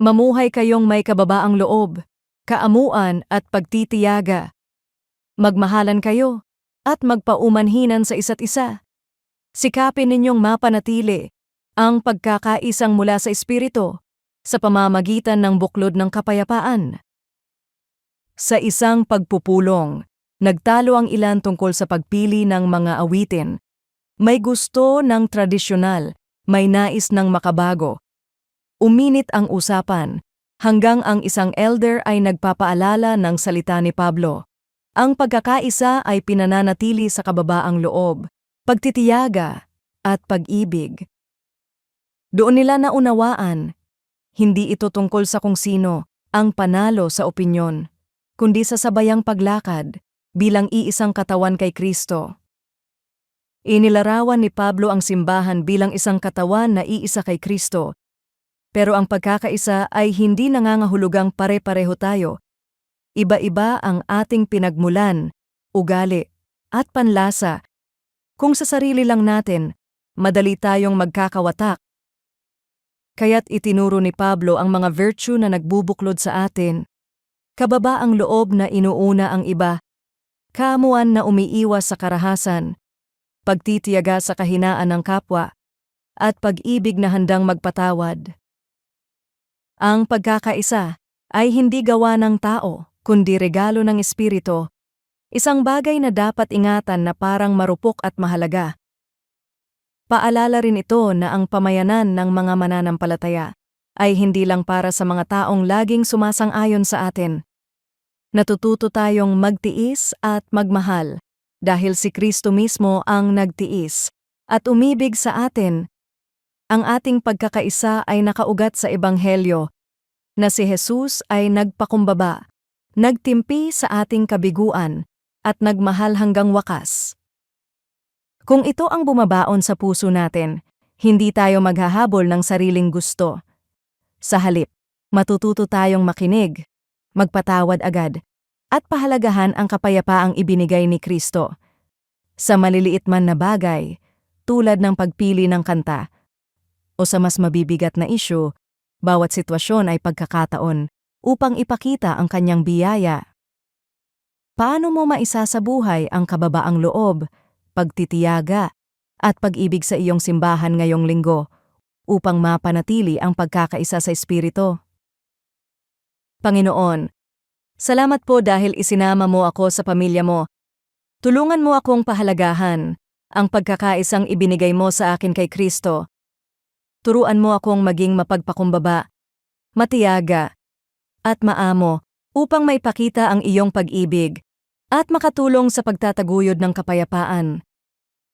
Mamuhay kayong may kababaang loob, kaamuan at pagtitiyaga. Magmahalan kayo at magpaumanhinan sa isa't isa. Sikapin ninyong mapanatili ang pagkakaisang mula sa Espiritu sa pamamagitan ng buklod ng kapayapaan. Sa isang pagpupulong, nagtalo ang ilan tungkol sa pagpili ng mga awitin. May gusto ng tradisyonal, may nais ng makabago. Uminit ang usapan, hanggang ang isang elder ay nagpapaalala ng salita ni Pablo. Ang pagkakaisa ay pinananatili sa kababaang loob, pagtitiyaga, at pag-ibig. Doon nila naunawaan, hindi ito tungkol sa kung sino ang panalo sa opinyon, kundi sa sabayang paglakad bilang iisang katawan kay Kristo. Inilarawan ni Pablo ang simbahan bilang isang katawan na iisa kay Kristo. Pero ang pagkakaisa ay hindi nangangahulugang pare-pareho tayo. Iba-iba ang ating pinagmulan, ugali, at panlasa. Kung sa sarili lang natin, madali tayong magkakawatak. Kaya't itinuro ni Pablo ang mga virtue na nagbubuklod sa atin. Kababaang loob na inuuna ang iba, kaamuan na umiiwas sa karahasan, pagtitiyaga sa kahinaan ng kapwa, at pag-ibig na handang magpatawad. Ang pagkakaisa ay hindi gawa ng tao, kundi regalo ng Espiritu, isang bagay na dapat ingatan na parang marupok at mahalaga. Paalala rin ito na ang pamayanan ng mga mananampalataya ay hindi lang para sa mga taong laging sumasang-ayon sa atin. Natututo tayong magtiis at magmahal dahil si Kristo mismo ang nagtiis at umibig sa atin. Ang ating pagkakaisa ay nakaugat sa Ebanghelyo na si Jesus ay nagpakumbaba, nagtimpi sa ating kabiguan at nagmahal hanggang wakas. Kung ito ang bumabaon sa puso natin, hindi tayo maghahabol ng sariling gusto. Sa halip, matututo tayong makinig, magpatawad agad, at pahalagahan ang kapayapaang ibinigay ni Kristo. Sa maliliit man na bagay, tulad ng pagpili ng kanta, o sa mas mabibigat na isyu, bawat sitwasyon ay pagkakataon upang ipakita ang kanyang biyaya. Paano mo maisasabuhay ang kababaang loob, pagtitiyaga, at pag-ibig sa iyong simbahan ngayong linggo upang mapanatili ang pagkakaisa sa Espiritu? Panginoon, salamat po dahil isinama mo ako sa pamilya mo. Tulungan mo akong pahalagahan ang pagkakaisang ibinigay mo sa akin kay Kristo. Turuan mo akong maging mapagpakumbaba, matiyaga, at maamo upang maipakita ang iyong pag-ibig at makatulong sa pagtataguyod ng kapayapaan.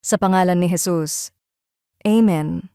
Sa pangalan ni Jesus. Amen.